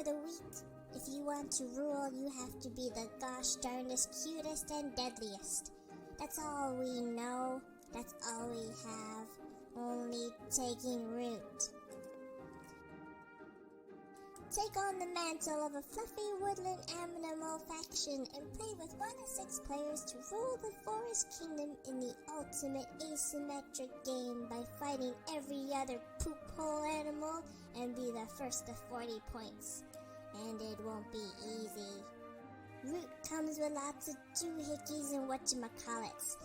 for the week. If you want to rule, you have to be the gosh darndest, cutest, and deadliest. That's all we know. That's all we have. Only taking root. Take on the mantle of a fluffy woodland animal faction and play with 1 of 6 players to rule the forest kingdom in the ultimate asymmetric game by fighting every other poop hole animal and be the first to 40 points. And it won't be easy. Root comes with lots of doohickeys and whatchamacallits.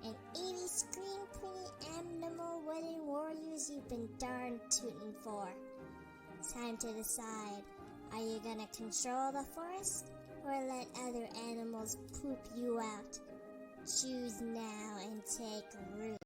And 80 screen pretty animal wedding warriors you've been darn tootin' for. Time to decide, are you gonna control the forest or let other animals poop you out? Choose now and take root.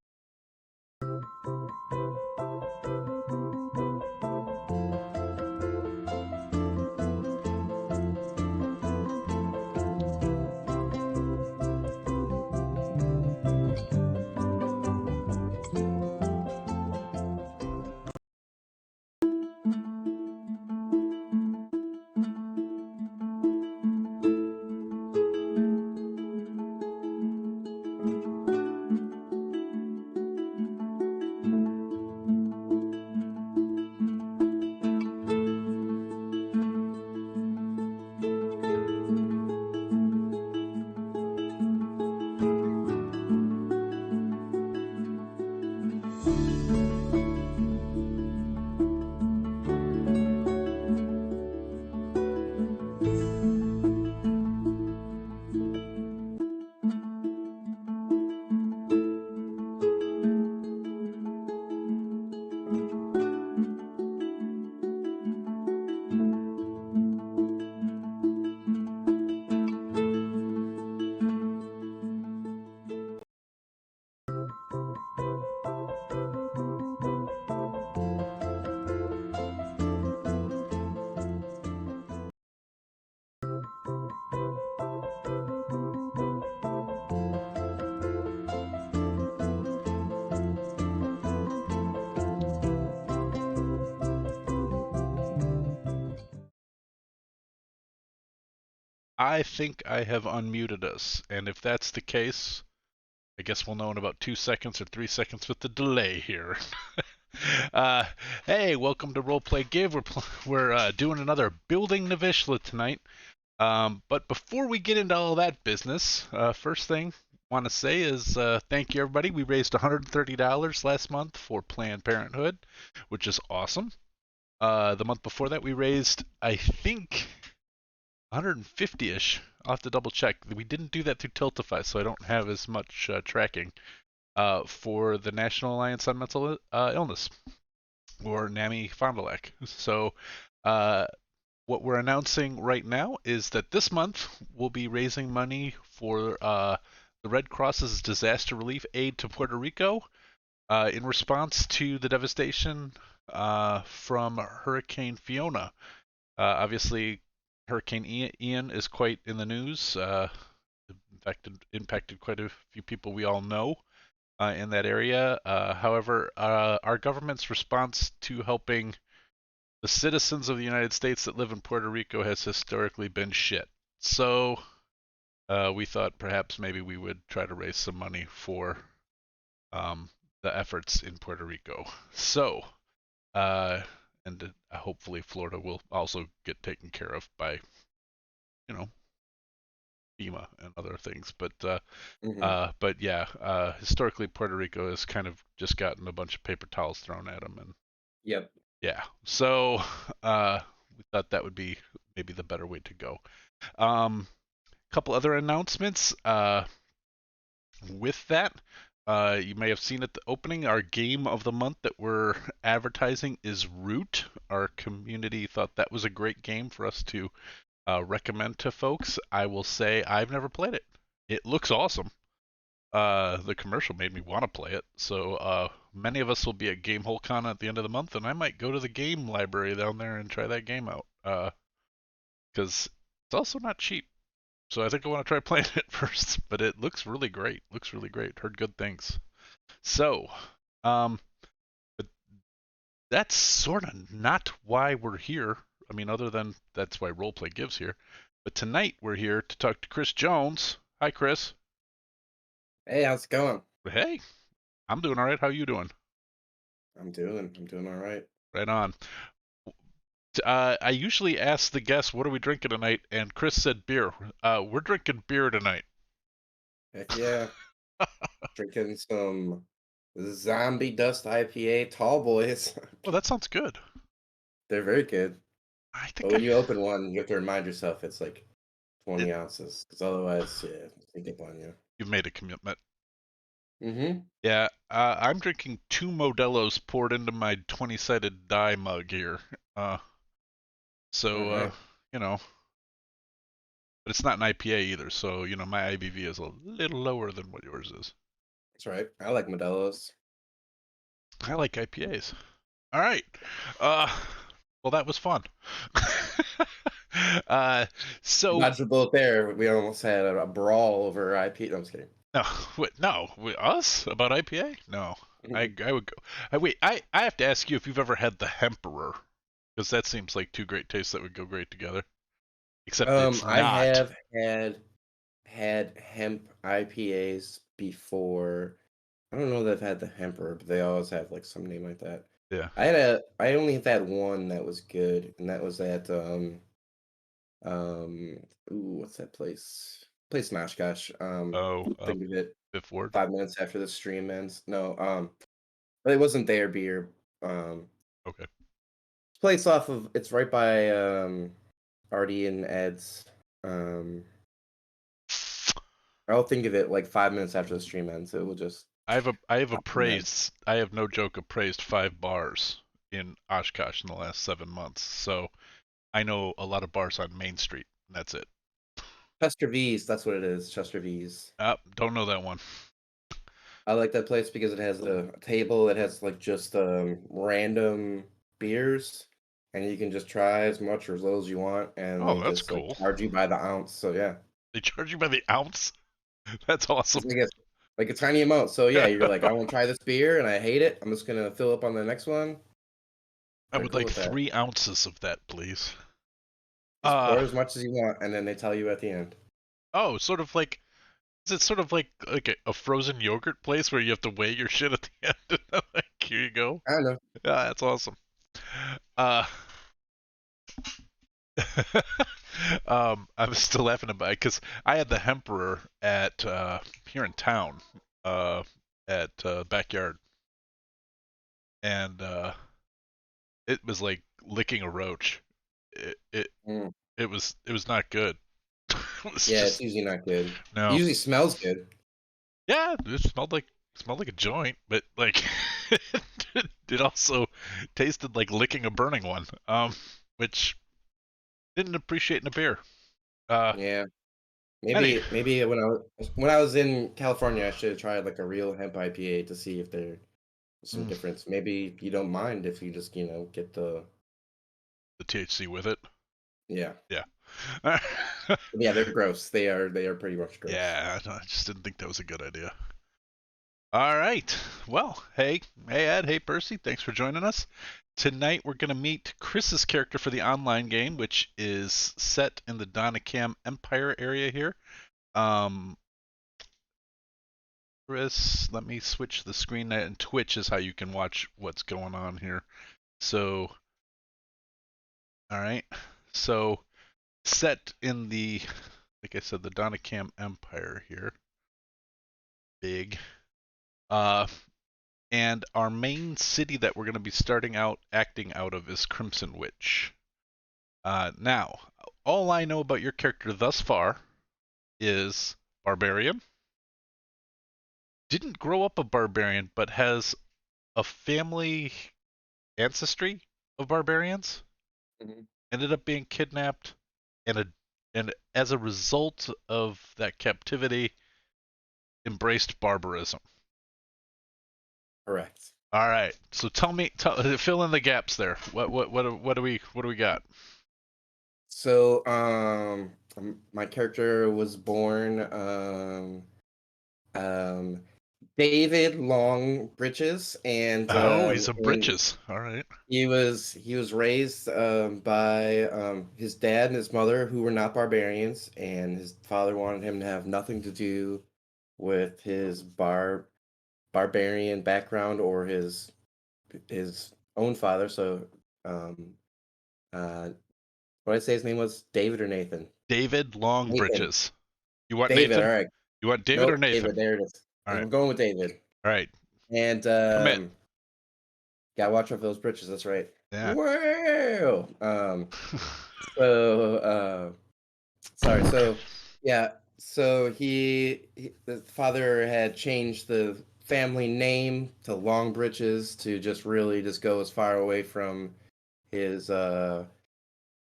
I think I have unmuted us, and if that's the case, I guess we'll know in about 2 seconds or 3 seconds with the delay here. uh, hey, welcome to Roleplay Give. We're doing another Building Navyshla tonight. But before we get into all that business, first thing I want to say is thank you, everybody. We raised $130 last month for Planned Parenthood, which is awesome. The month before that, we raised, I think, 150-ish. I'll have to double check. We didn't do that through Tiltify, so I don't have as much tracking for the National Alliance on Mental Illness, or NAMI Fond du Lac. So what we're announcing right now is that this month we'll be raising money for the Red Cross's disaster relief aid to Puerto Rico in response to the devastation from Hurricane Fiona. Obviously, Hurricane Ian is quite in the news. In fact, it impacted quite a few people we all know in that area. However, our government's response to helping the citizens of the United States that live in Puerto Rico has historically been shit. So we thought perhaps maybe we would try to raise some money for the efforts in Puerto Rico. So, and hopefully Florida will also get taken care of by, FEMA and other things. But yeah, historically Puerto Rico has kind of just gotten a bunch of paper towels thrown at them, and Yep. yeah. So we thought that would be maybe the better way to go. Couple other announcements. With that, you may have seen at the opening, our game of the month that we're advertising is Root. Our community thought that was a great game for us to recommend to folks. I will say I've never played it. It looks awesome. The commercial made me want to play it. So many of us will be at GameholeCon at the end of the month, and I might go to the game library down there and try that game out. Because it's also not cheap. So I think I want to try playing it first, but it looks really great. Looks really great. Heard good things. So, but that's sort of not why we're here. I mean, other than that's why roleplay gives here. But tonight we're here to talk to Chris Jones. Hi, Chris. Hey, how's it going? Hey, I'm doing all right. How you doing? I'm doing all right. Right on. I usually ask the guests, "What are we drinking tonight?" And Chris said beer. We're drinking beer tonight. Heck yeah, drinking some Zombie Dust IPA Tall Boys. Well, that sounds good. They're very good, I but think when you open one, you have to remind yourself it's like it, 20 ounces, because otherwise, yeah, they sneak up on you. you've made a commitment. Mm-hmm. Yeah, I'm drinking two Modelo's poured into my 20-sided die mug here. Uh, All so right, you know, but it's not an IPA either. So my IBV is a little lower than what yours is. that's right. I like Modelo's. I like IPAs. All right. Uh, well, that was fun. uh, so Dodged a bullet there. We almost had a brawl over IPA. No, I'm just kidding. no, no, us about IPA? No, I would go. Wait, I have to ask you if you've ever had the Hemperor, because that seems like two great tastes that would go great together. Except it's I not. have had hemp IPAs before. I don't know that I've had the Hemper, but they always have like some name like that. Yeah. I only had one that was good, and that was at what's that place in Oshkosh. Oh, Think of it Fifth Ward. 5 minutes after the stream ends. No, but it wasn't their beer. Okay. Place off of, it's right by Artie and Ed's. um I'll think of it like 5 minutes after the stream ends. It will just I have pop in my head. appraised. I have no joke appraised 5 bars in Oshkosh in the last 7 months. So I know a lot of bars on Main Street. And that's it. Chester V's, that's what it is. Chester V's. Don't know that one. I like that place because it has a table that has like just random beers, and you can just try as much or as little as you want, and Oh, they that's just like cool. charge you by the ounce. So yeah, They charge you by the ounce. That's awesome. it's like a tiny amount. So yeah, you're like, I want to try this beer and I hate it. I'm just gonna fill up on the next one. I They're would cool like with that. 3 ounces of that, please. Just Uh pour as much as you want, and then they tell you at the end. oh, sort of like is it sort of like a frozen yogurt place where you have to weigh your shit at the end? And like, here you go. I don't know. Yeah, that's awesome. Uh, I was still laughing about it because I had the Hemperor at here in town uh, at Backyard, and it was like licking a roach. It it Mm. it was not good. It was Yeah, it's just usually not good. It no. usually smells good. Yeah, it smelled like a joint, but like it also tasted like licking a burning one. Which didn't appreciate in a beer. Uh, Yeah. any Maybe when I was in California, I should have tried like a real hemp IPA to see if there's some mm, difference. Maybe you don't mind if you just get the the THC with it. yeah. Yeah. Yeah, they're gross. They are pretty much gross. Yeah, I just didn't think that was a good idea. All right. Well, hey Ed, hey Percy, thanks for joining us. Tonight we're going to meet Chris's character for the online game, which is set in the Donacam Empire area here. Chris, let me switch the screen, and Twitch is how you can watch what's going on here. So, all right. So, set in the, like I said, the Donacam Empire here. Big. Uh, and our main city that we're going to be starting out acting out of is Crimson Witch. Now, all I know about your character thus far is barbarian. Didn't grow up a barbarian, but has a family ancestry of barbarians. Mhm. Ended up being kidnapped, and as a result of that captivity, embraced barbarism. Correct. All right, so fill in the gaps there. What do we got? So, my character was born um David Long Britches, Oh, he's a and britches. All right. he was raised by his dad and his mother, who were not barbarians, and his father wanted him to have nothing to do with his barbarian background or his own father. So, um, what did I say his name was? David or Nathan? David Long Nathan. britches. You want David. All Nathan? right. You want David or Nope. Nathan? David. There it is. All right. I'm going with David. All right. And Commit. gotta watch out for those britches. That's right. Yeah. Whoa. So sorry. So yeah. So the father had changed the family name to Long Britches to just really just go as far away from his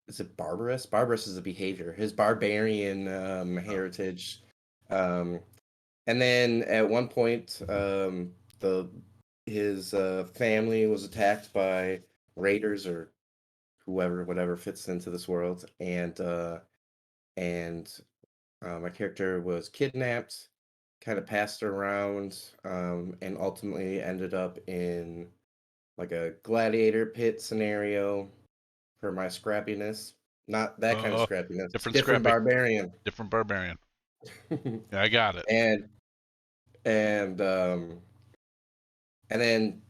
is it barbarous? Barbarous is a behavior. His barbarian heritage. Um, and then at one point, the his family was attacked by raiders or whoever, whatever fits into this world, and my character was kidnapped, kind of passed around, and ultimately ended up in like a gladiator pit scenario for my scrappiness. Not that kind of Oh, scrappiness. different Different scrappy. barbarian. Different barbarian. Yeah, I got it. and and and then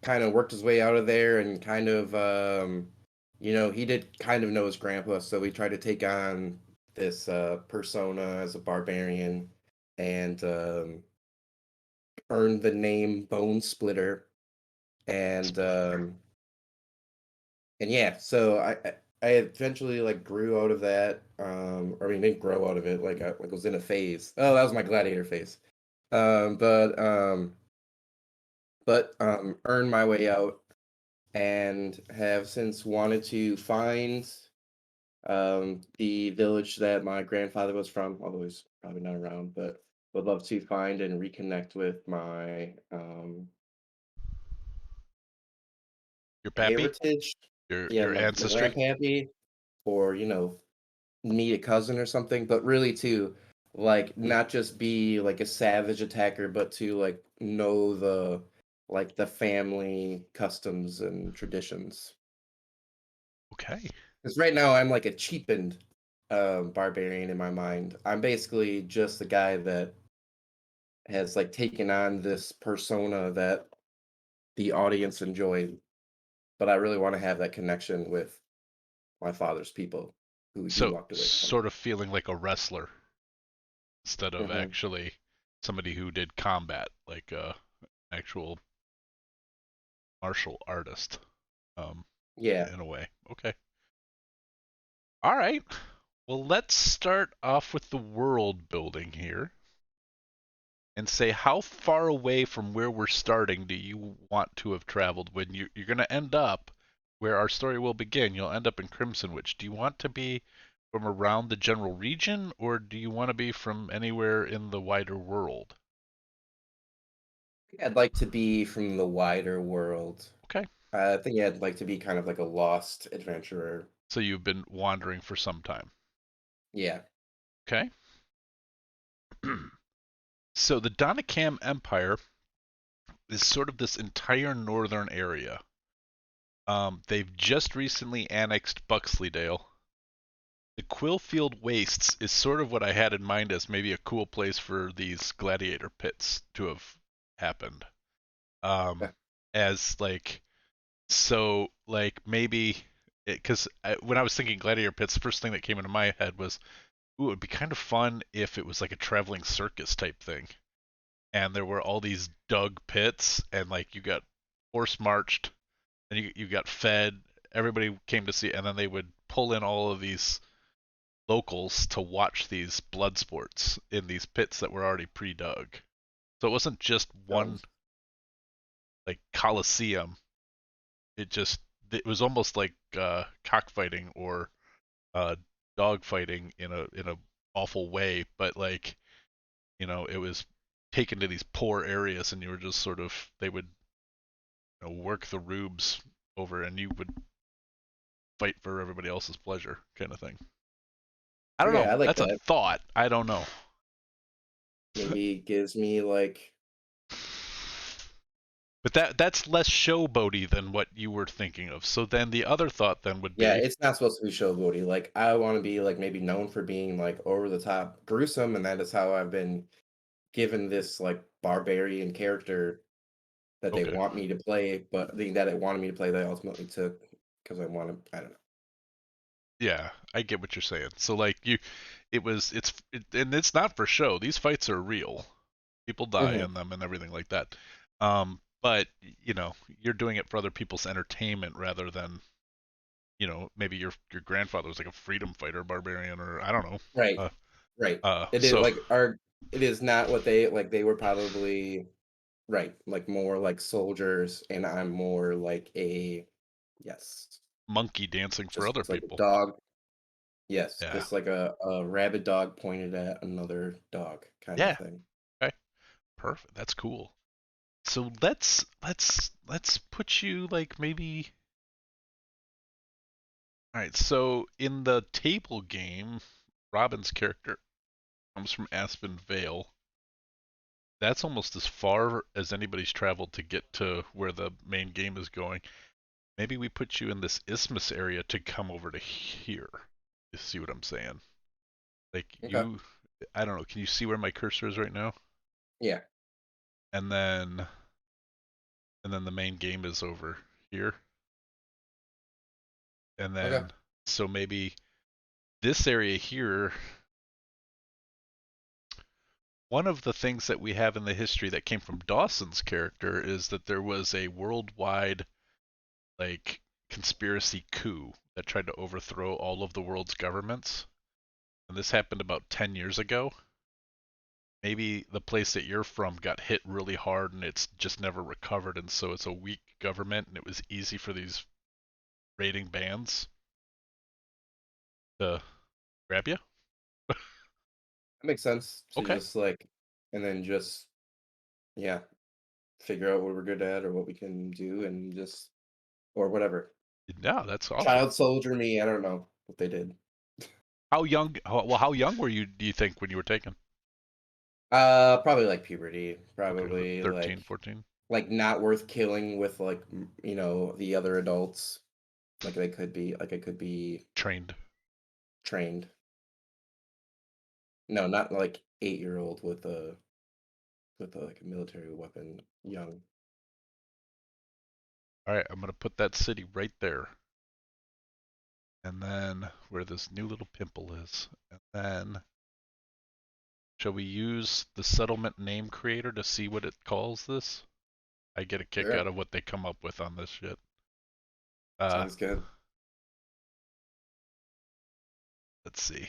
kind of worked his way out of there and kind of he did kind of know his grandpa, so he tried to take on this persona as a barbarian and earned the name Bonesplitta and yeah, so I eventually like grew out of that. I mean, didn't grow out of it. Like I was in a phase. Oh, that was my gladiator phase. Um, but um, earned my way out and have since wanted to find the village that my grandfather was from, although he's probably not around, but would love to find and reconnect with my Your pappy? heritage. Yeah, Your my ancestry? grandpappy, or meet a cousin or something, but really to like not just be like a savage attacker, but to like know the family customs and traditions. Okay. Because right now I'm like a cheapened barbarian in my mind. I'm basically just the guy that has like taken on this persona that the audience enjoyed, but I really want to have that connection with my father's people who he So walked away from. sort of feeling like a wrestler instead of Hmm. actually somebody who did combat, like a actual martial artist, um, Yeah. in a way. Okay. All right. Well, let's start off with the world building here and say how far away from where we're starting do you want to have traveled when you're going to end up where our story will begin. You'll end up in Crimson Witch. Do you want to be from around the general region, or do you want to be from anywhere in the wider world? I'd like to be from the wider world. Okay. I think I'd like to be kind of like a lost adventurer. So you've been wandering for some time. Yeah. Okay. So the Donacam Empire is sort of this entire northern area. They've just recently annexed Buxleydale. The Quillfield Wastes is sort of what I had in mind as maybe a cool place for these gladiator pits to have happened. Yeah. As like, so like maybe because when I was thinking gladiator pits, the first thing that came into my head was, ooh, it'd be kind of fun if it was like a traveling circus type thing, and there were all these dug pits, and like you got horse marched, and you got fed. Everybody came to see, and then they would pull in all of these locals to watch these blood sports in these pits that were already pre-dug. So it wasn't just one Sounds like coliseum. It was almost like cockfighting or uh, dog fighting in a awful way, but like it was taken to these poor areas, and you were just sort of they would work the rubes over, and you would fight for everybody else's pleasure, kind of thing. I don't know. yeah, I like That's a that. thought. I don't know. Maybe gives me like But that's less showboaty than what you were thinking of. So then the other thought then would Yeah, be, it's not supposed to be showboaty. Like I want to be like maybe known for being like over the top gruesome, and that is how I've been given this like barbarian character that they okay, want me to play, but that it wanted me to play that I ultimately took because I want to. I don't know. yeah, I get what you're saying. So like and it's not for show. These fights are real. People die Hmm. in them and everything like that. But you're doing it for other people's entertainment rather than maybe your grandfather was like a freedom fighter, barbarian, or I don't know. Right, Uh, right. uh, It is so like our. It is not what they like. They were probably right, like more like soldiers, and I'm more like a yes, monkey dancing for just other like a people. dog. Yes, Yeah, just like a rabid dog pointed at another dog kind of yeah. thing. Okay, perfect. That's cool. So let's put you like maybe. All right. So in the table game, Robin's character comes from Aspen Vale. That's almost as far as anybody's traveled to get to where the main game is going. Maybe we put you in this isthmus area to come over to here. You see what I'm saying? Like Okay. I don't know. Can you see where my cursor is right now? Yeah. And then the main game is over here. And Okay. then so maybe this area here, one of the things that we have in the history that came from Dawson's character is that there was a worldwide like conspiracy coup that tried to overthrow all of the world's governments. And this happened about 10 years ago. Maybe the place that you're from got hit really hard and it's just never recovered, and so it's a weak government and it was easy for these raiding bands to grab you. That makes sense to Okay. just like, and then just, yeah, figure out what we're good at or what we can do and just, or whatever. Yeah, that's awesome. Child soldier me, I don't know what they did. How young were you, do you think, when you were taken? Probably like puberty, Okay, was it probably 13, 14? like not worth killing with like, the other adults. Like I could be Trained. trained. No, not like 8-year-old with a like a military weapon, young. All right, I'm going to put that city right there. And then where this new little pimple is. And then shall we use the settlement name creator to see what it calls this? I get a kick Sure. out of what they come up with on this shit. Uh, Sounds good. let's see.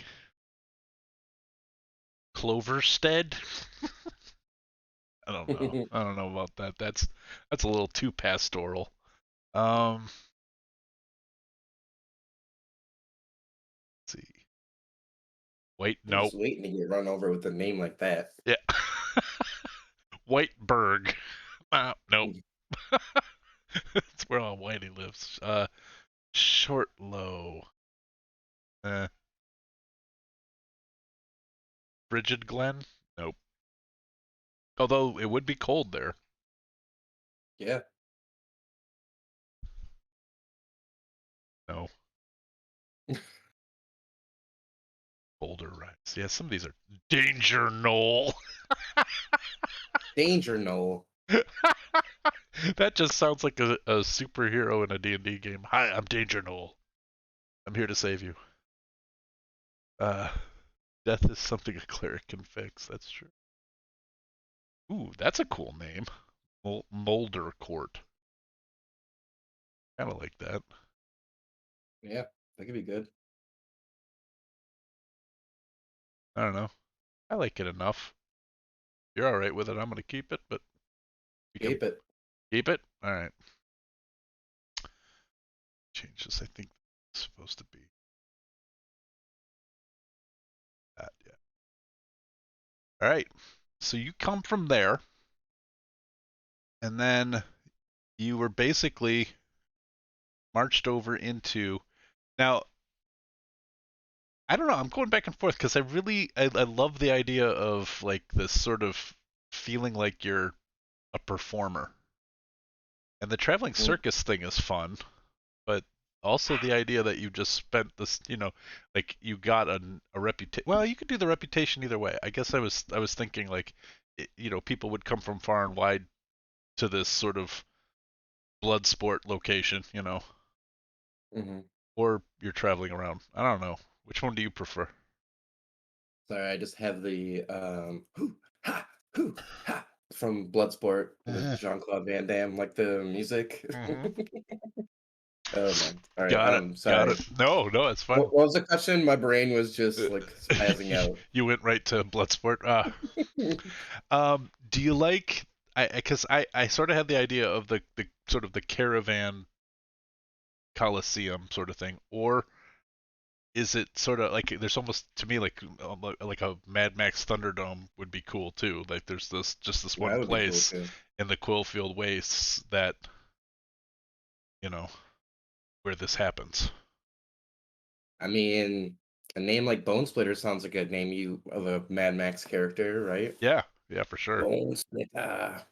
Cloverstead? I don't know. I don't know about that. That's a little too pastoral. Let's see. Wait, I'm nope. just waiting to get run over with a name like that. Yeah. Whiteberg. Nope. That's where all Whitey lives. Short low. Eh. Frigid Glen? Nope. Although it would be cold there. Yeah. No. Boulder Rise. Yeah, some of these are Danger Knoll. Danger Knoll. That just sounds like a superhero in a D&D game. Hi, I'm Danger Knoll. I'm here to save you. Uh, Death is something a cleric can fix. That's true. Ooh, that's a cool name. Molder Court. Kind of like that. Yeah, that could be good. I don't know. I like it enough. You're all right with it. I'm gonna keep it, but we can Keep it. keep it. All right. Change this. I think it's supposed to be that. Yeah. All right. So you come from there, and then you were basically marched over into. Now, I don't know. I'm going back and forth because I love the idea of like this sort of feeling like you're a performer. And the traveling Mm. circus thing is fun, but also the idea that you just spent this, like you got a reputation. Well, you could do the reputation either way. I guess I was thinking like, people would come from far and wide to this sort of blood sport location, Mm-hmm. or you're traveling around. I don't know. Which one do you prefer? Sorry, I just have the hoo, ha, hoo, ha from Bloodsport with Uh-huh. Jean-Claude Van Damme, like the music. Mm-hmm. Oh man. All right. Got it. Got Sorry. it. No, no, it's fine. What was the question? My brain was just Uh, like spazzing out. you went right to Bloodsport. Do you like? Because I sort of had the idea of the sort of the caravan coliseum sort of thing, or is it sort of like there's almost to me like a Mad Max Thunderdome would be cool too. Like there's this one That would be cool place too. in the Quillfield Wastes that you know where this happens. I mean, a name like Bonesplitter sounds like a name you of a Mad Max character, right? Yeah, yeah, for sure. Bonesplitter.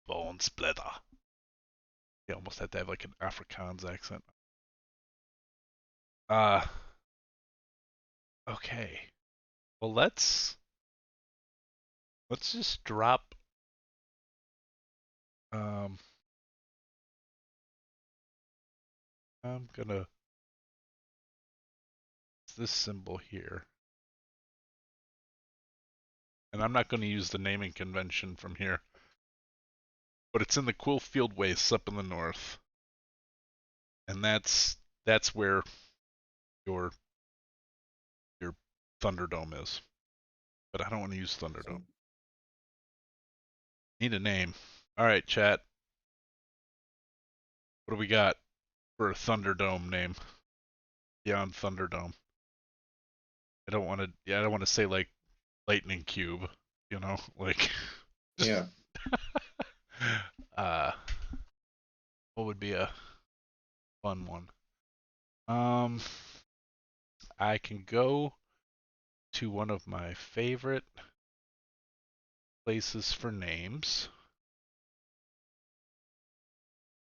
Bonesplitta. You almost had to have like an Afrikaans accent. Uh, okay. Well, let's just drop um I'm gonna this symbol here. And I'm not going to use the naming convention from here, but it's in the Quillfield Wastes up in the north, and that's where your your Thunderdome is. But I don't want to use Thunderdome. Awesome. Need a name. All right, chat. What do we got for a Thunderdome name? Beyond Thunderdome. I don't want to. Yeah, I don't want to say like Lightning Cube. Like. Yeah. uh, what would be a fun one? Um, I can go to one of my favorite places for names,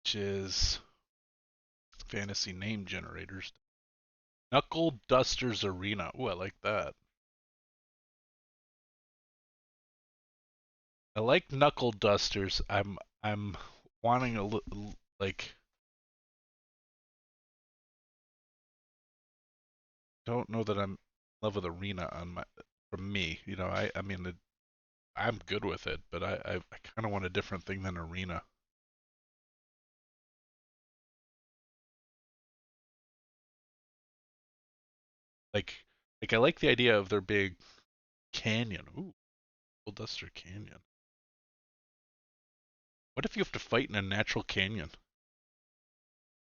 which is fantasy name generators. Knuckle Dusters Arena. Ooh, I like that. I like Knuckle Dusters. I'm wanting a like don't know that I'm in love with Arena on my from me. I mean I'm good with it, but I kind of want a different thing than Arena. Like I like the idea of there being canyon. Ooh, Knuckle Duster Canyon. What if you have to fight in a natural canyon?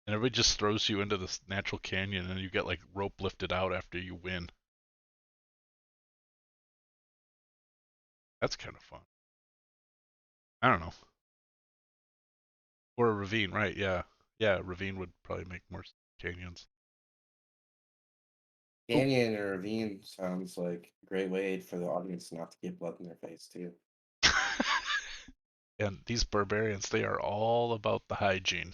And everybody just throws you into this natural canyon and you get like rope lifted out after you win. That's kind of fun. I don't know. Or a ravine, right? Yeah. Yeah, ravine would probably make more canyons. Oh, Canyon or ravine sounds like a great way for the audience not to get blood in their face too. and these barbarians, they are all about the hygiene.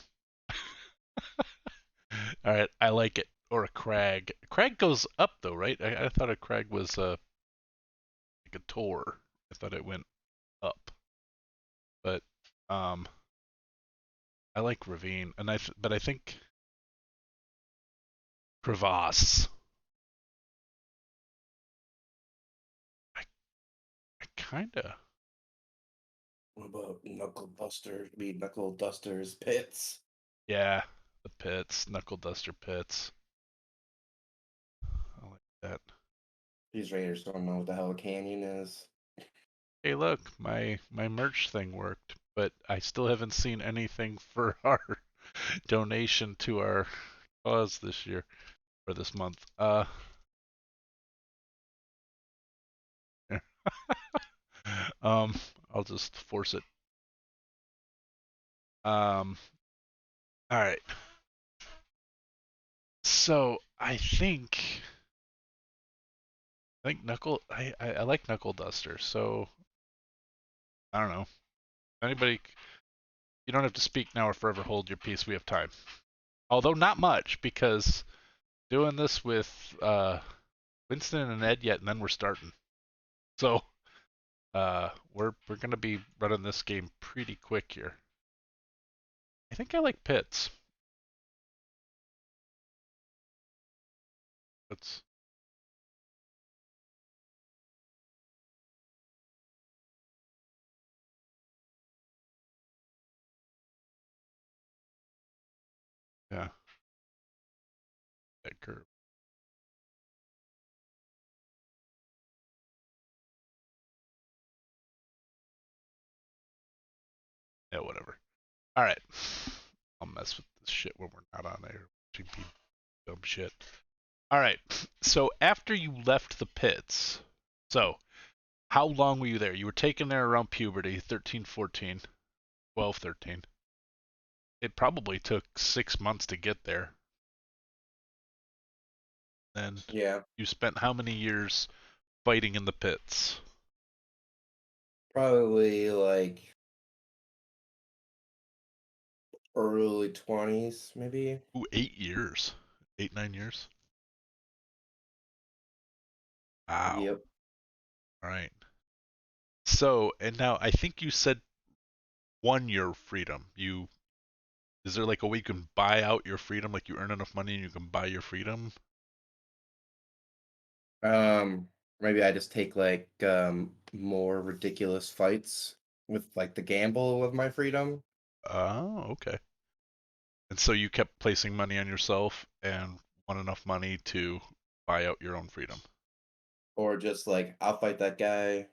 All right, I like it. Or a crag. A crag goes up though, right? I thought a crag was like a tor. I thought it went up. But um I like ravine and but I think crevasse. I I kind of. What about Knuckle Buster? Be Knuckle Dusters Pits. Yeah, the pits, knuckle duster pits. I like that. These raiders don't know what the hell a canyon is. Hey, look, my merch thing worked, but I still haven't seen anything for our donation to our cause this year or this month. um, I'll just force it. Um, all right. So I think knuckle. I like knuckle duster. So I don't know. Anybody You don't have to speak now or forever hold your peace. We have time. Although not much, because doing this with Winston and Ed yet, and then we're starting. So we're gonna be running this game pretty quick here. I think I like pits. That's yeah, that curve. Yeah, whatever. All right, I'll mess with this shit when we're not on there. GP dumb shit. All right. So after you left the pits, so how long were you there? You were taken there around puberty, 13, 14, 12, 13. It probably took 6 months to get there. And Yeah, you spent how many years fighting in the pits? probably like early 20s, maybe. Ooh, 8 years. 8, 9 years. Wow. Yep. All right. So, and now I think you said won your freedom. You is there like a way you can buy out your freedom? Like you earn enough money and you can buy your freedom? Maybe I just take like more ridiculous fights with like the gamble of my freedom, Oh, okay. And so you kept placing money on yourself and won enough money to buy out your own freedom. or just like I'll fight that guy,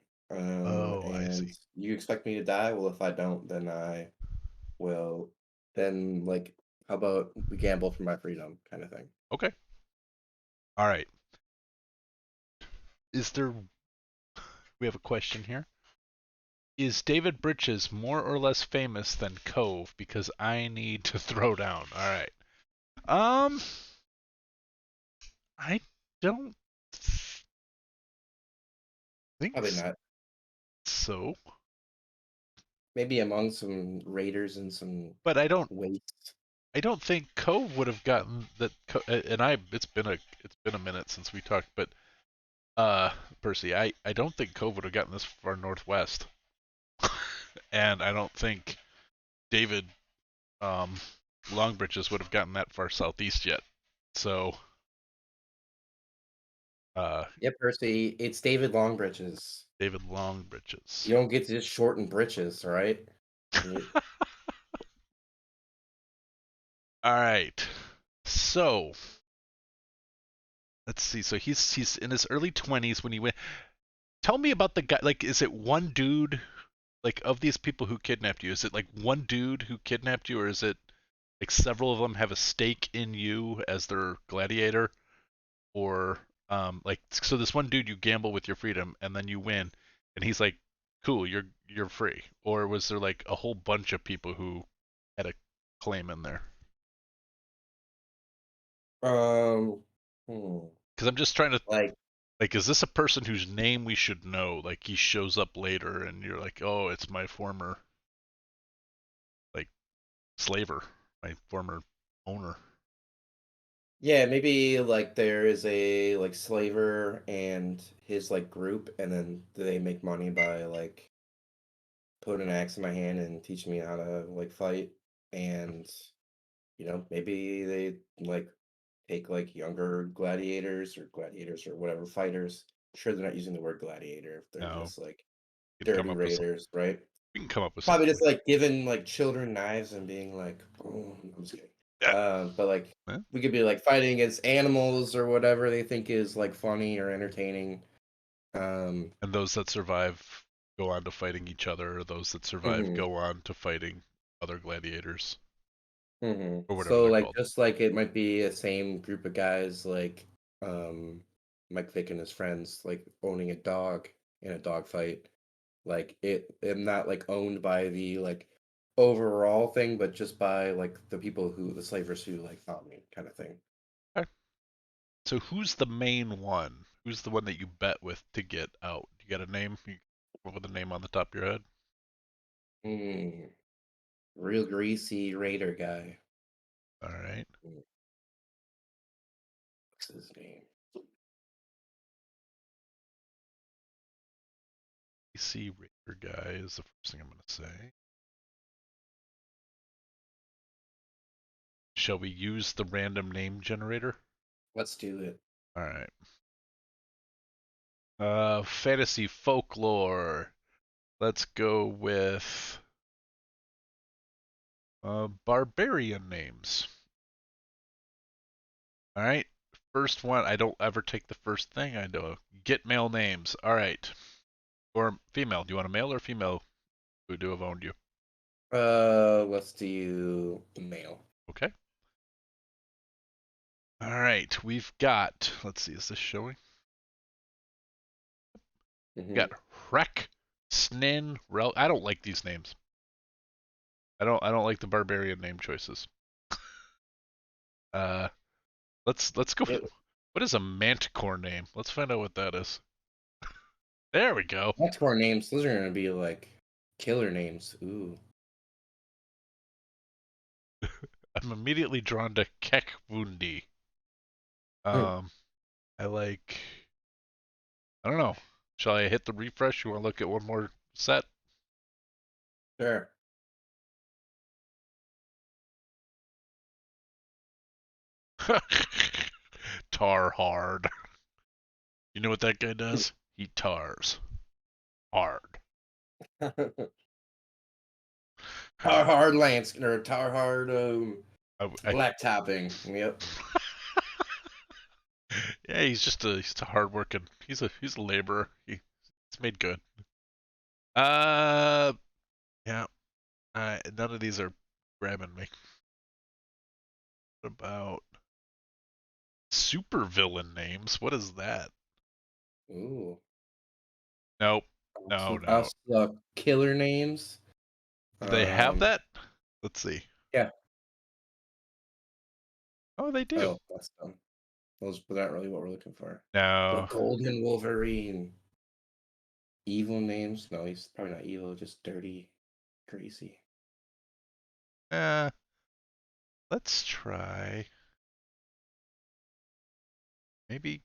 Oh, I and see. you expect me to die? Well, if I don't, then I will. Then like, how about we gamble for my freedom, kind of thing. Okay. All right. Is there we have a question here. Is David Britches more or less famous than Cove? Because I need to throw down. All right. Um, I don't think Probably not. so, Maybe among some raiders and some but weights. I don't think Cove would have gotten that. And I, it's been a minute since we talked, but Percy, I don't think Cove would have gotten this far northwest, and I don't think David um, Longbridges would have gotten that far southeast yet. So, uh, Yep, Percy. It's David Longbridges. David Longbridges. You don't get to just shorten britches, all right? You- All right. So let's see. So he's in his early 20s when he went. Tell me about the guy. Like, is it one dude? Like, of these people who kidnapped you, is it like one dude who kidnapped you, or is it like several of them have a stake in you as their gladiator, or like so this one dude you gamble with your freedom and then you win, and he's like, cool, you're free, or was there like a whole bunch of people who had a claim in there? Um, hmm. Because I'm just trying to Like, like, is this a person whose name we should know? Like he shows up later and you're like, oh, it's my former like slaver, my former owner. yeah, maybe like there is a like slaver and his like group, and then they make money by like putting an axe in my hand and teaching me how to like fight. And maybe they like take like younger gladiators or whatever fighters. Sure, they're not using the word gladiator if they're No, just like we can come dirty up with some. raiders, right? We can come up with Probably something just like like giving like children knives and being like, oh, I'm just kidding. that. But like Yeah. we could be like fighting against animals or whatever they think is like funny or entertaining. Um, And those that survive go on to fighting each other, or those that survive mhm, go on to fighting other gladiators, or whatever So they're like called. just like it might be the same group of guys like um Mike Vick and his friends like owning a dog in a dog fight. Like I'm not like owned by the like overall thing, but just by like the slavers who like found me kind of thing. Okay. So who's the main one? Who's the one that you bet with to get out? You got a name? You come up with a name on the top of your head? Hmm. Real greasy raider guy. All right. What's his name? PC Raider guy is the first thing I'm going to say. Shall we use the random name generator? Let's do it. All right. Fantasy folklore. Let's go with barbarian names. All right. First one. I don't ever take the first thing I know. Get male names. All right. Or female. Do you want a male or female who do have owned you? Let's do male. Okay. All right. We've got. Let's see. Is this showing? Mm-hmm. Got Hrek, Snin, Rel. I don't like these names. I don't like the barbarian name choices. Uh, let's go. What is a manticore name? Let's find out what that is. There we go. Manticore names. Those are gonna be like killer names. Ooh. I'm immediately drawn to Kekvundi. I like. I don't know. Shall I hit the refresh? You want to look at one more set? Sure. Tar hard. You know what that guy does? He tars hard. Tar hard lance or tar hard I, black topping. Yep. yeah, he's a hard working. He's a laborer. He's made good. Uh, yeah. None of these are grabbing me. What about super villain names? What is that? Ooh. Nope. No. Killer names. Do they have that? Let's see. Yeah. Oh, they do. Oh, that's dumb. Those aren't really what we're looking for. No. The Golden Wolverine. Evil names? No, he's probably not evil, just dirty, greasy. Let's try. Maybe.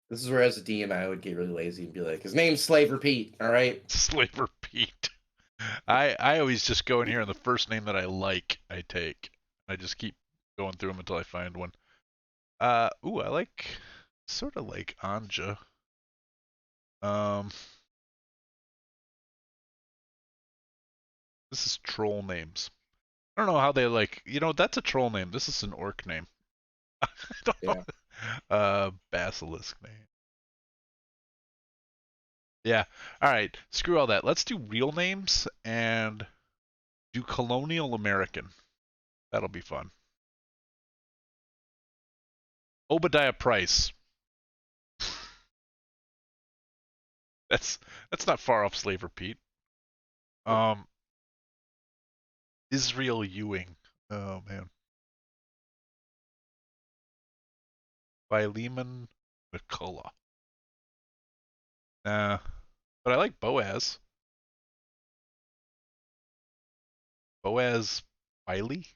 This is where, as a DM, I would get really lazy and be like, his name's Slaver Pete, all right? Slaver Pete. I always just go in here and the first name that I like, I take. I just keep going through them until I find one. Ooh, I like, sort of like Anja. This is troll names. I don't know how they like, that's a troll name. This is an orc name. I don't know. Basilisk name. Yeah. All right. Screw all that. Let's do real names and do colonial American. That'll be fun. Obadiah Price. That's not far off Slaver Pete. Israel Ewing. Oh man. Philemon McCullough. Nah. But I like Boaz. Boaz Wiley.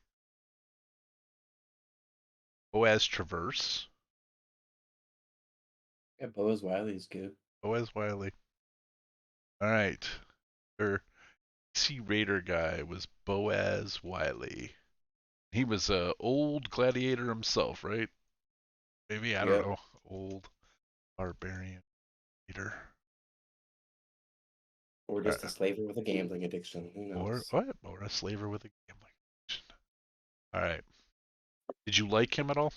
Boaz Traverse. Yeah, Boaz Wiley's good. Boaz Wiley. All right. Our PC Raider guy was Boaz Wiley. He was a old gladiator himself, right? Maybe, I don't know. Old barbarian leader. Or just a slaver with a gambling addiction. Who knows? Or a slaver with a gambling addiction. All right. Did you like him at all?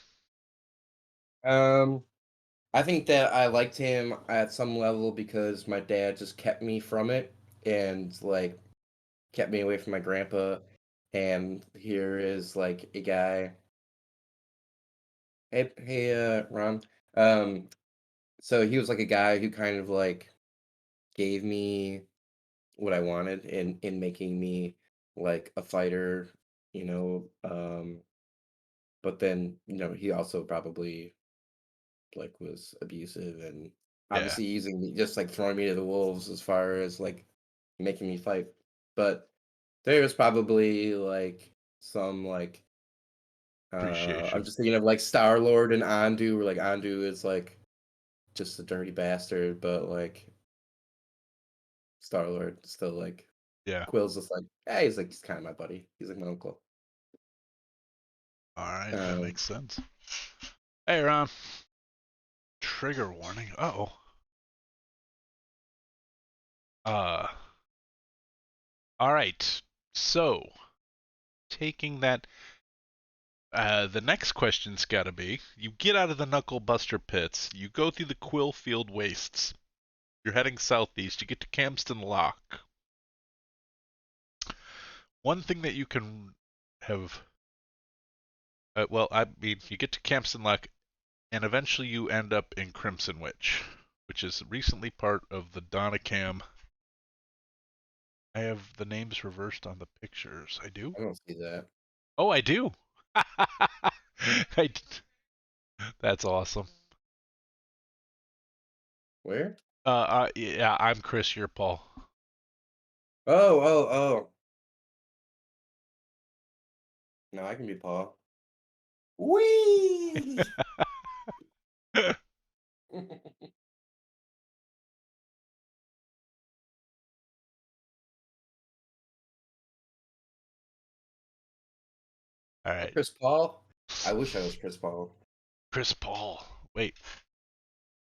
I think that I liked him at some level because my dad just kept me from it and like kept me away from my grandpa. And here is like a guy. Hey, Ron. So he was like a guy who kind of like gave me what I wanted in making me like a fighter, you know. But then, he also probably like was abusive and Yeah. obviously using me, just like throwing me to the wolves as far as like making me fight. But There's probably like some I'm Appreciation. just thinking of like Star Lord and Andu, where like Andu is like just a dirty bastard, but like Star Lord still like Yeah. Quill's just like, hey, he's kind of my buddy. He's like my uncle. All right, that Um, makes sense. Hey, Ron. Trigger warning. Uh-oh. Uh, all right. So, taking that, the next question's got to be: you get out of the Knuckle Buster pits, you go through the Quillfield wastes. You're heading southeast. You get to Camston Lock. One thing that you can have, well, I mean, you get to Camston Lock, and eventually you end up in Crimson Witch, which is recently part of the Donacam. I have the names reversed on the pictures. I do? I don't see that. Oh, I do. I, that's awesome. Where? Yeah, I'm Chris. You're Paul. Oh. No, I can be Paul. Wee! All right, Chris Paul? I wish I was Chris Paul. Chris Paul. Wait, is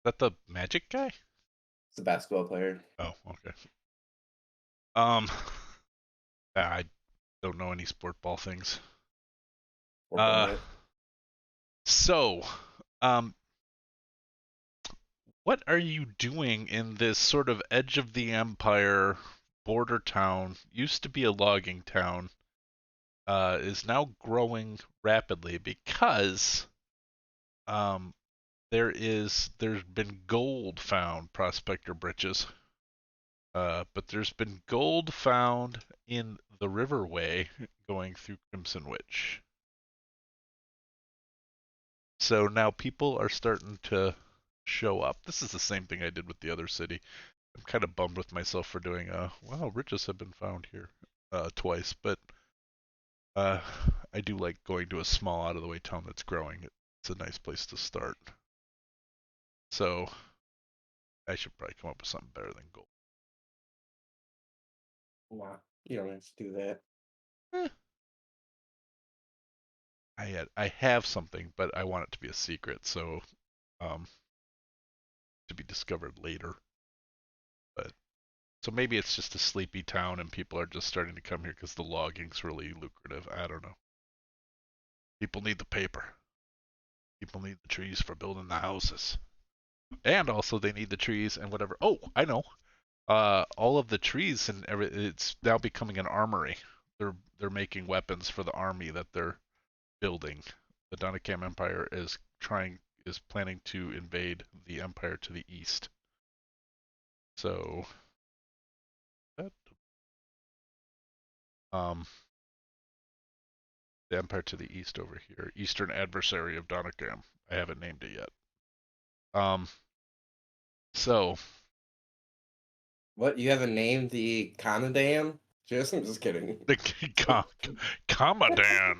that the Magic guy? He's a basketball player. Oh, okay. Um, I don't know any sport ball things. Or Uh, Burnett. so, um, what are you doing in this sort of edge of the empire border town? Used to be a logging town, is now growing rapidly because um, there's been gold found, Prospector Britches. But there's been gold found in the riverway going through Crimson Witch. So now people are starting to show up. This is the same thing I did with the other city. I'm kind of bummed with myself for doing wow, riches have been found here twice, but uh I do like going to a small out of the way town that's growing. It's a nice place to start. So I should probably come up with something better than gold. Wow. You don't have to do that. Eh, I have something, but I want it to be a secret, so um to be discovered later. But so maybe it's just a sleepy town and people are just starting to come here because the logging's really lucrative. I don't know. People need the paper. People need the trees for building the houses. And also they need the trees and whatever. Oh, I know. All of the trees and it's now becoming an armory. They're making weapons for the army that they're building. The Donacam Empire is planning to invade the empire to the east. So that um the empire to the east over here, eastern adversary of Donacam. I haven't named it yet. Um so What? You haven't named the Conadam? I'm just kidding. the Kamadan.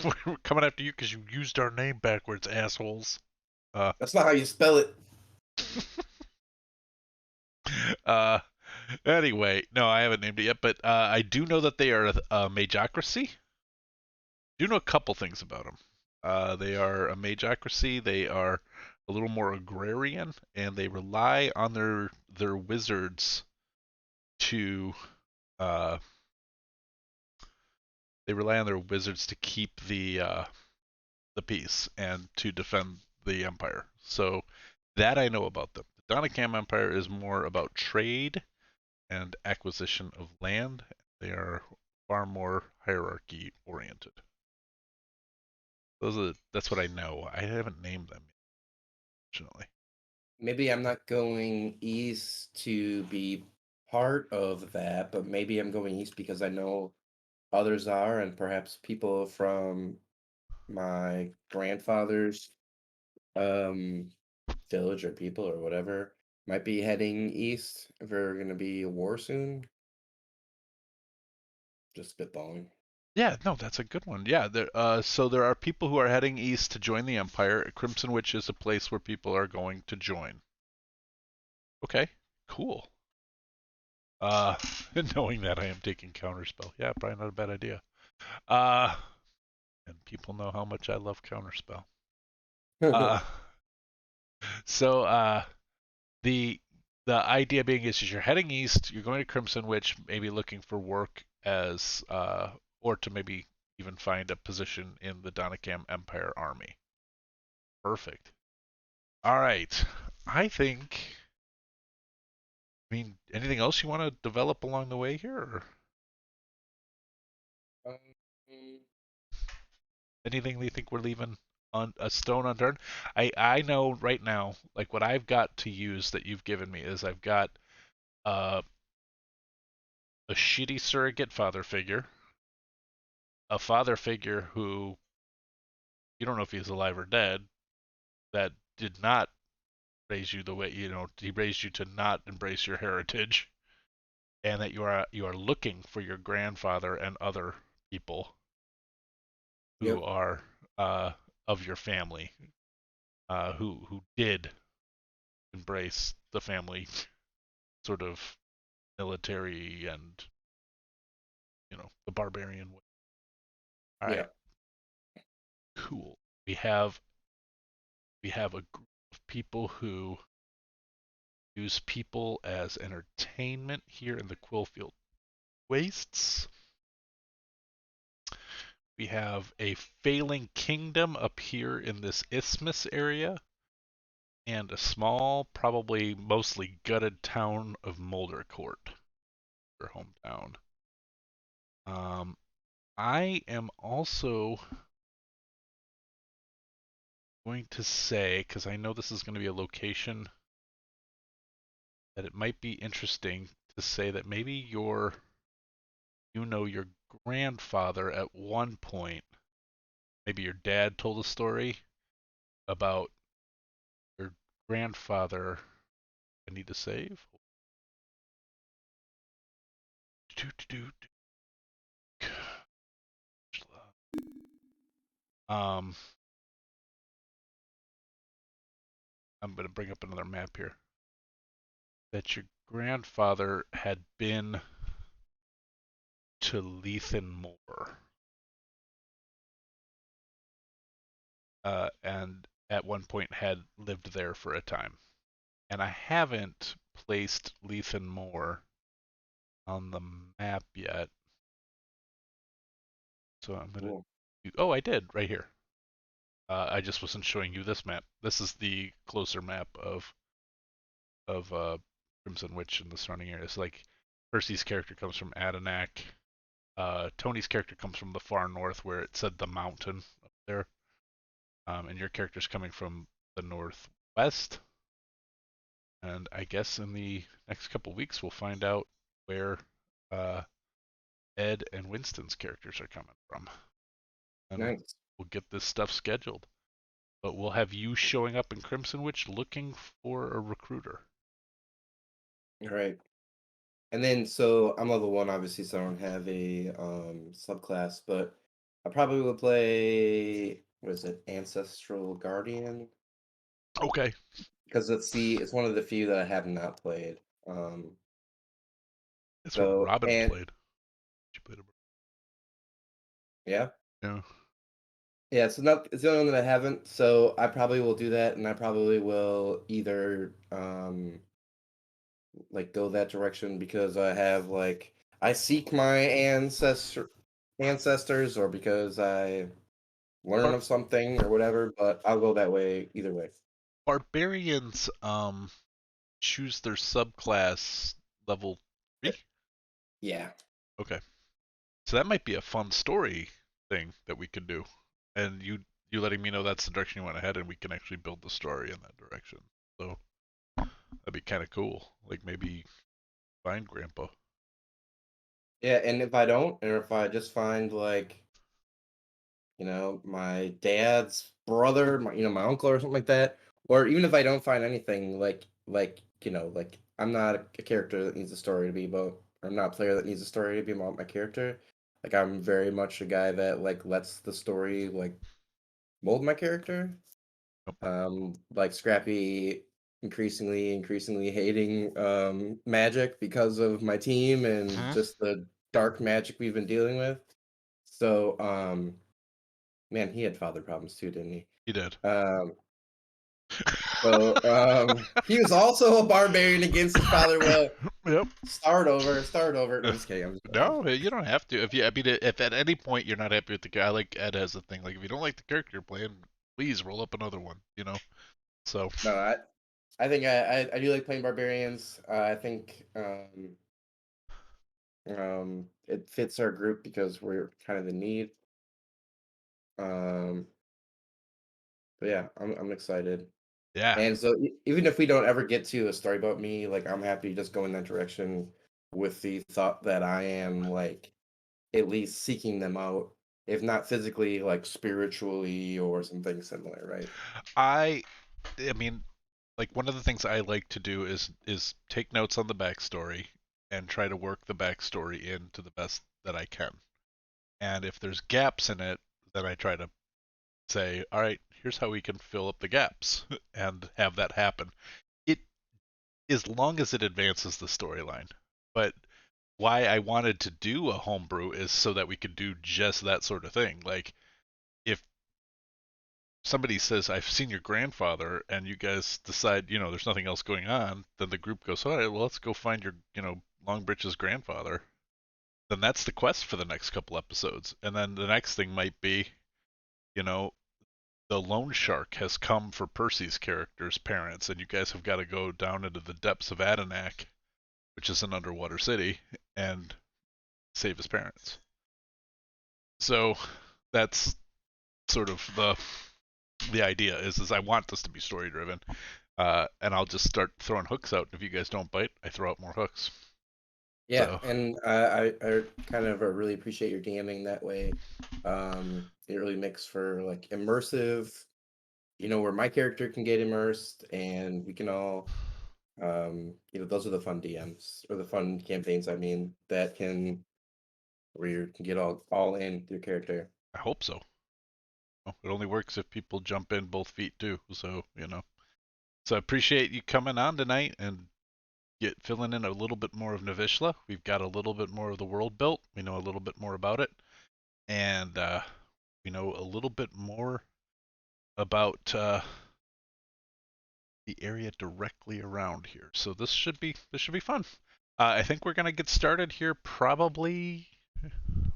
We're coming after you because you used our name backwards, assholes. Uh, That's not how you spell it. uh, anyway, no, I haven't named it yet, but I do know that they are a magocracy. Do know a couple things about them. They are a magocracy. They are a little more agrarian, and they rely on their wizards to uh, keep the peace and to defend the empire. So that I know about them. The Donacam Empire is more about trade and acquisition of land. They are far more hierarchy oriented. That's what I know. I haven't named them, fortunately. Maybe I'm not going east to be part of that, but maybe I'm going east because I know others are, and perhaps people from my grandfather's um village or people or whatever might be heading east if there's going to be a war soon. Just spitballing. Yeah, no, that's a good one. Yeah, so there are people who are heading east to join the Empire. Crimson Witch is a place where people are going to join. Okay, cool. Uh, knowing that I am taking Counterspell. Yeah, probably not a bad idea. Uh, and people know how much I love Counterspell. Uh, so the the idea being is you're heading east, you're going to Crimson Witch, maybe looking for work as or to maybe even find a position in the Donacam Empire army. Perfect. All right. I think. I mean, anything else you want to develop along the way here, or Um, anything that you think we're leaving on a stone unturned? I know right now, like what I've got to use that you've given me is I've got uh, a shitty surrogate father figure, a father figure who you don't know if he's alive or dead, that did not raise you the way he raised you to not embrace your heritage, and that you are looking for your grandfather and other people who yep. are of your family, who did embrace the family sort of military and the barbarian way. All Yeah. right, cool. We have a group of people who use people as entertainment here in the Quillfield Wastes. We have a failing kingdom up here in this isthmus area, and a small, probably mostly gutted town of Moldercourt, their hometown. Um, I am also going to say, because I know this is going to be a location that it might be interesting to say that maybe your grandfather at one point, maybe your dad told a story about your grandfather. I need to save. Um, I'm going to bring up another map here. That your grandfather had been to Lethan Moor, and at one point had lived there for a time. And I haven't placed Lethan Moor on the map yet, so I'm gonna. Cool. Oh, I did right here. I just wasn't showing you this map. This is the closer map of Crimson Witch and the surrounding areas. Like Percy's character comes from Adenac. Tony's character comes from the far north, where it said the mountain up there. And your character's coming from the northwest. And I guess in the next couple weeks we'll find out where uh, Ed and Winston's characters are coming from, and Nice. we'll get this stuff scheduled. But we'll have you showing up in Crimson Witch looking for a recruiter. All right. And then, so I'm level 1, obviously, so I don't have a subclass, but I probably would play, what is it, Ancestral Guardian? Okay. Because it's one of the few that I have not played. Um, That's what so, Robin and played. She played a. yeah. Yeah. Yeah, so not it's the only one that I haven't, so I probably will do that, and I probably will either like go that direction because I seek my ancestors, or because I learn Bar- of something or whatever, but I'll go that way either way. Barbarians choose their subclass level Eh, 3. Yeah. Okay. So that might be a fun story thing that we could do. And you letting me know that's the direction you want to head, and we can actually build the story in that direction. So that'd be kind of cool. Like maybe find Grandpa. Yeah, and if I don't, or if I just find my dad's brother, my uncle or something like that, or even if I don't find anything like I'm not a character that needs a story to be about, or I'm not a player that needs a story to be about my character. Like I'm very much a guy that like lets the story like mold my character. Like Scrappy increasingly hating magic because of my team and Mhm. just the dark magic we've been dealing with. So man, he had father problems too, didn't he? He did. Um so he was also a barbarian against his father. Well, Yep. start over. No, just kidding. I'm just playing. No, you don't have to. If you, I mean, if at any point you're not happy with the guy, like Ed has a thing, like if you don't like the character you're playing, please roll up another one. So No, I think I do like playing barbarians. I think it fits our group because we're kind of the need. Um, but yeah, I'm excited. yeah, And so even if we don't ever get to a story about me, like I'm happy to just go in that direction with the thought that I am like at least seeking them out, if not physically, like spiritually or something similar, right? I, I mean, like one of the things I like to do is take notes on the backstory and try to work the backstory into the best that I can. And if there's gaps in it, then I try to say, all right, here's how we can fill up the gaps and have that happen. It as long as it advances the storyline. But why I wanted to do a homebrew is so that we could do just that sort of thing. Like if somebody says I've seen your grandfather and you guys decide, there's nothing else going on, then the group goes, all right, well let's go find your, Longbridge's grandfather. Then that's the quest for the next couple episodes. And then the next thing might be, you know, the loan shark has come for Percy's character's parents, and you guys have got to go down into the depths of Adenac, which is an underwater city, and save his parents. So that's sort of the idea is I want this to be story driven, and I'll just start throwing hooks out. If you guys don't bite, I throw out more hooks. Yeah, So and I kind of really appreciate your DMing that way. It really makes for like immersive, where my character can get immersed and we can all, those are the fun DMs or the fun campaigns. I mean, that can where you can get all in with your character. I hope so. It only works if people jump in both feet too. So. So I appreciate you coming on tonight and filling in a little bit more of Navyshla. We've got a little bit more of the world built. We know a little bit more about it, and we know a little bit more about the area directly around here. So this should be fun. I think we're gonna get started here. Probably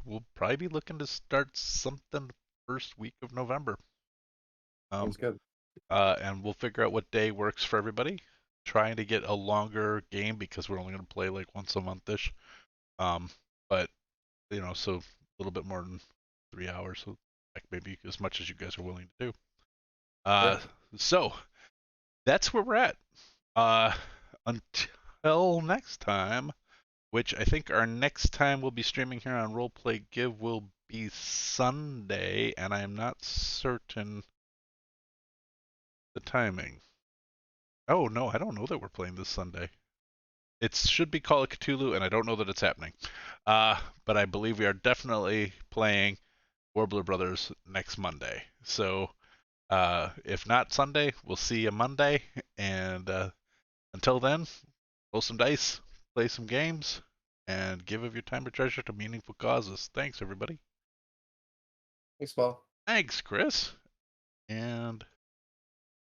we'll probably be looking to start something first week of November. Um, Sounds good. and we'll figure out what day works for everybody. Trying to get a longer game because we're only going to play like once a month ish. But so a little bit more than 3 hours, so like maybe as much as you guys are willing to do. Uh, Sure. so that's where we're at. Uh, until next time, which I think our next time we'll be streaming here on Roleplay Give will be Sunday, and I am not certain the timing. Oh no, I don't know that we're playing this Sunday. It should be Call of Cthulhu, and I don't know that it's happening. But I believe we are definitely playing Warbler Brothers next Monday. So if not Sunday, we'll see you Monday. And until then, roll some dice, play some games, and give of your time or treasure to meaningful causes. Thanks, everybody. Thanks, Paul. Thanks, Chris.